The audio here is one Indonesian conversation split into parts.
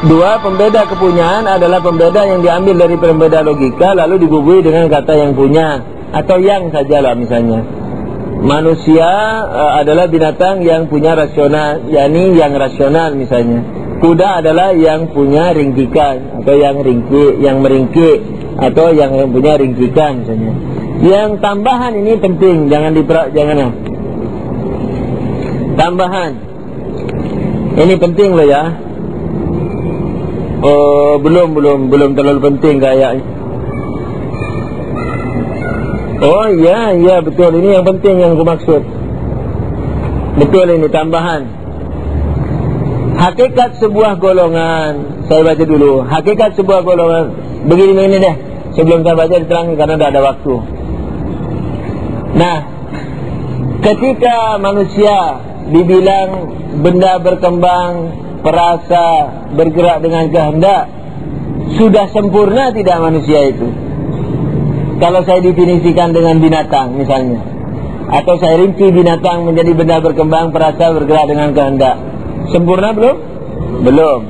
Dua, pembeda kepunyaan adalah pembeda yang diambil dari pembeda logika lalu dibubuhi dengan kata yang punya atau yang sajalah. Misalnya manusia adalah binatang yang punya rasional, yakni yang rasional. Misalnya kuda adalah yang punya ringkikan atau yang meringkik atau yang punya ringkikan. Misalnya yang tambahan ini penting, jangan tambahan ini penting loh ya. Belum terlalu penting kayaknya. Oh iya betul, ini yang penting yang aku maksud. Betul, ini tambahan. Hakikat sebuah golongan, saya baca dulu. Hakikat sebuah golongan begini deh. Sebelum saya baca diterangkan karena tidak ada waktu. Nah, ketika manusia dibilang benda berkembang, perasa, bergerak dengan kehendak, sudah sempurna tidak manusia itu? Kalau saya definisikan dengan binatang misalnya, atau saya rinci binatang menjadi benda berkembang, perasa, bergerak dengan kehendak, sempurna belum? Belum.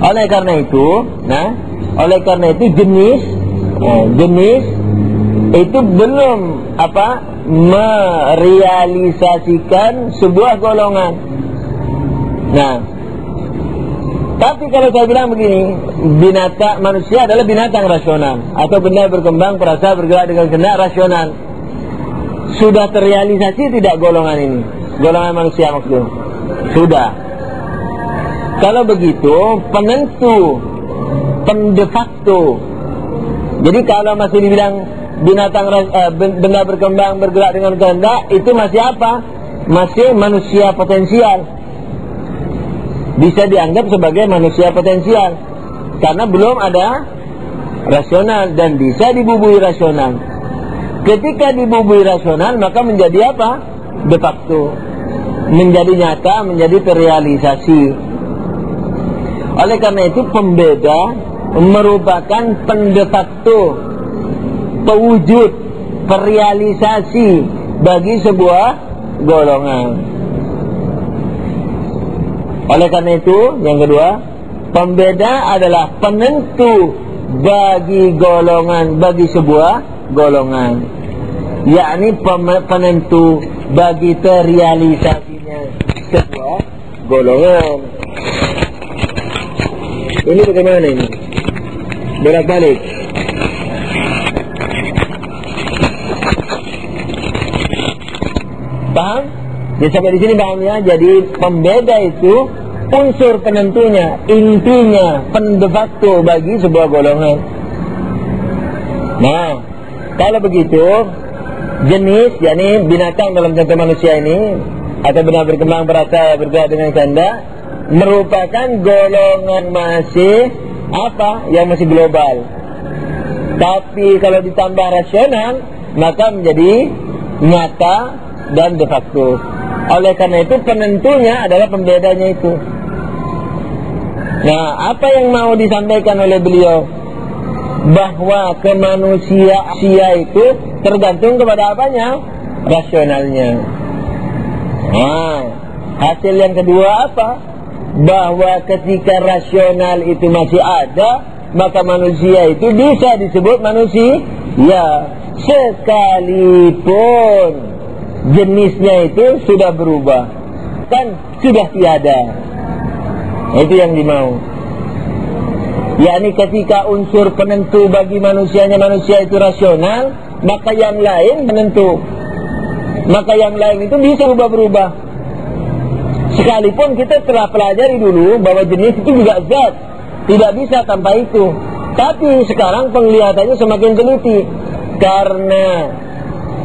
Oleh karena itu jenis itu belum merealisasikan sebuah golongan. Nah, tapi kalau saya bilang begini, binatang manusia adalah binatang rasional atau benda berkembang, perasa, bergerak dengan kehendak rasional. Sudah terrealisasi tidak golongan ini? Golongan manusia maksudnya? Sudah. Kalau begitu, penentu, de facto. Jadi kalau masih dibilang binatang benda berkembang, bergerak dengan kehendak, itu masih apa? Masih manusia potensial. Bisa dianggap sebagai manusia potensial karena belum ada rasional dan bisa dibubuhi rasional. Ketika dibubuhi rasional, maka menjadi apa? De facto, menjadi nyata, menjadi terrealisasi. Oleh karena itu pembeda merupakan de facto, pewujud, perealisasi bagi sebuah golongan. Oleh karena itu, yang kedua, pembeda adalah penentu bagi golongan, bagi sebuah golongan, yakni penentu bagi terrealisasinya sebuah golongan. Ini bagaimana ini? Bolak-balik. Paham? Jadi sampai di sini paham ya. Jadi pembeda itu unsur penentunya, intinya, de facto bagi sebuah golongan. Nah, kalau begitu jenis, yakni binatang dalam contoh manusia ini atau benda berkembang, perasa, bergerak dengan kehendak, merupakan golongan masih apa? Yang masih global. Tapi kalau ditambah rasional, maka menjadi nyata dan de facto. Oleh karena itu penentunya adalah pembedanya itu. Nah, apa yang mau disampaikan oleh beliau? Bahwa kemanusiaan itu tergantung kepada apanya? Rasionalnya. Nah, hasil yang kedua apa? Bahwa ketika rasional itu masih ada, maka manusia itu bisa disebut manusia, ya, sekalipun jenisnya itu sudah berubah, kan sudah tiada. Itu yang dimau. yakni ketika unsur penentu bagi manusianya manusia itu rasional, maka yang lain menentu. Maka yang lain itu bisa berubah-berubah. Sekalipun kita telah pelajari dulu bahwa jenis itu juga zat, tidak bisa tanpa itu. Tapi sekarang penglihatannya semakin teliti, karena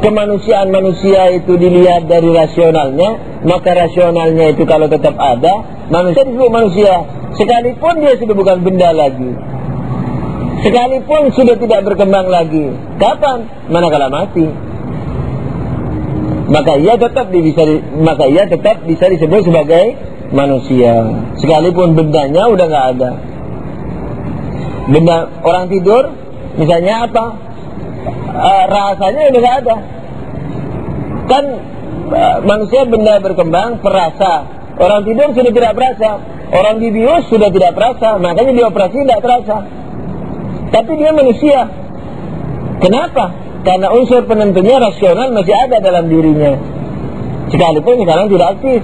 kemanusiaan manusia itu dilihat dari rasionalnya, maka rasionalnya itu kalau tetap ada, manusia disebut manusia, sekalipun dia sudah bukan benda lagi, sekalipun sudah tidak berkembang lagi. Kapan? Manakala mati, maka ia tetap bisa disebut sebagai manusia, sekalipun bendanya udah nggak ada. Benda orang tidur, misalnya apa? Rasanya udah nggak ada. Kan manusia benda berkembang, perasa, Orang tidur sudah tidak terasa, orang dibius sudah tidak terasa, makanya dioperasi tidak terasa. Tapi dia manusia. Kenapa? Karena unsur penentunya rasional masih ada dalam dirinya, sekalipun sekarang tidak aktif.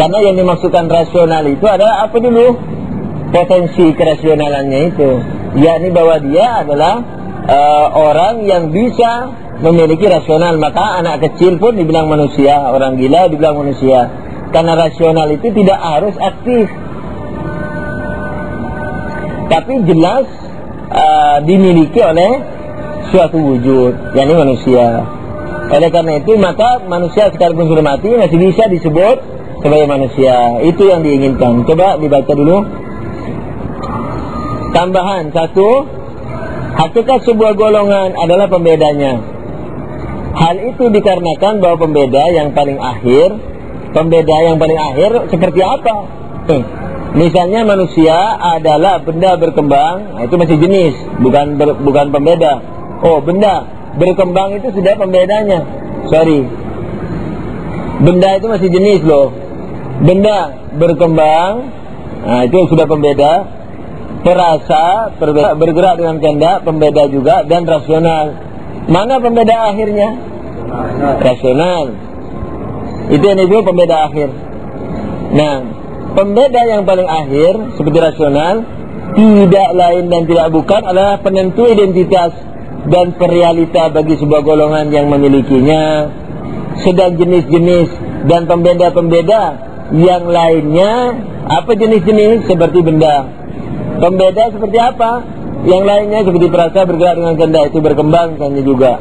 Karena yang dimaksudkan rasional itu adalah apa dulu? Potensi kerasionalannya itu, yakni bahwa dia adalah orang yang bisa memiliki rasional. Maka anak kecil pun dibilang manusia, orang gila dibilang manusia. Karena rasional itu tidak harus aktif, tapi jelas dimiliki oleh suatu wujud, yakni manusia. Oleh karena itu maka manusia sekalipun sudah mati masih bisa disebut sebagai manusia. Itu yang diinginkan. Coba dibaca dulu. Tambahan satu, hakikat sebuah golongan adalah pembedanya. Hal itu dikarenakan bahwa pembeda yang paling akhir seperti apa? Misalnya manusia adalah benda berkembang, itu masih jenis, bukan pembeda. Oh, benda berkembang itu sudah pembedanya. Benda itu masih jenis loh. Benda berkembang, nah itu sudah pembeda. Perasa, bergerak dengan kehendak, pembeda juga. Dan rasional. Mana pembeda akhirnya? Rasional. Itu yang disebut pembeda akhir. Nah, pembeda yang paling akhir seperti rasional tidak lain dan tidak bukan adalah penentu identitas dan perrealita bagi sebuah golongan yang memilikinya. Sedang jenis-jenis dan pembeda-pembeda yang lainnya, apa jenis-jenis? Seperti benda. Pembeda seperti apa? Yang lainnya seperti perasa, bergerak dengan kehendak, itu berkembang misalnya juga.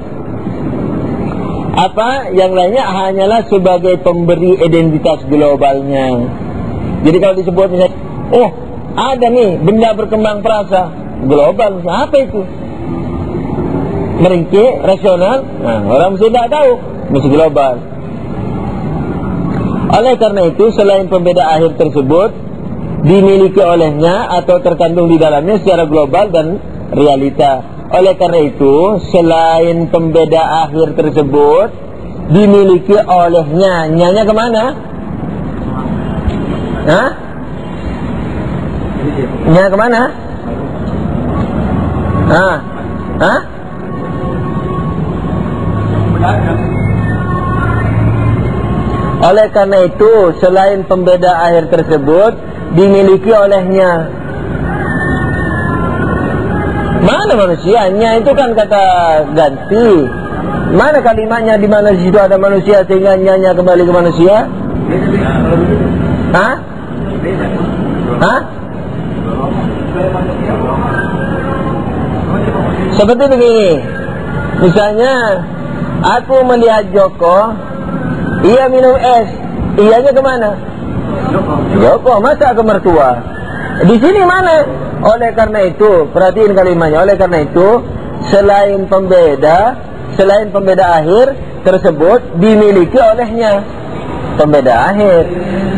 Apa? Yang lainnya hanyalah sebagai pemberi identitas globalnya. Jadi kalau disebut misalnya, oh ada nih benda berkembang perasa global, apa itu? Meringkik, rasional, nah orang mesti tidak tahu, mesti global. Oleh karena itu selain pembeda akhir tersebut dimiliki olehnya atau terkandung di dalamnya secara global dan realita. Oleh karena itu selain pembeda akhir tersebut dimiliki olehnya, nyanya kemana? Hah? Nyanya kemana? Hah? Oleh karena itu selain pembeda akhir tersebut dimiliki olehnya. Mana manusianya? Itu kan kata ganti. Mana kalimatnya? Di mana situ ada manusia sehingga nyanya kembali ke manusia? Hah? Seperti begini. Misalnya aku melihat Joko, ia minum es, ianya kemana? Joko, masa ke mertua? Di sini mana? Oleh karena itu, perhatiin kalimatnya. Oleh karena itu, selain pembeda akhir tersebut dimiliki olehnya. Pembeda akhir,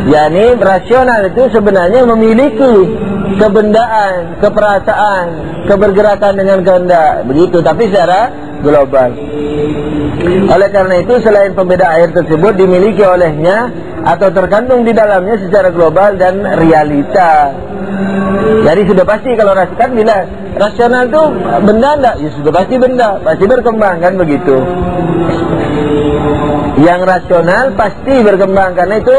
yakni rasional itu sebenarnya memiliki kebendaan, keperasaan, kebergerakan dengan kehendak, begitu, tapi secara global. Oleh karena itu selain pembeda akhir tersebut dimiliki olehnya atau terkandung di dalamnya secara global dan realita. Jadi sudah pasti kalau kan bila rasional itu benda enggak? Ya sudah pasti benda, pasti berkembang kan begitu. Yang rasional pasti berkembang karena itu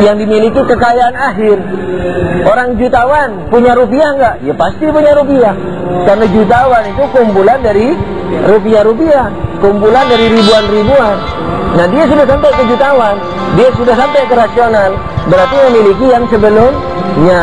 yang dimiliki kekayaan akhir. Orang jutawan punya rupiah enggak? Ya pasti punya rupiah. Karena jutawan itu kumpulan dari rupiah-rupiah, kumpulan dari ribuan-ribuan. Nah dia sudah sampai ke jutawan, dia sudah sampai ke rasional, berarti memiliki yang sebelumnya.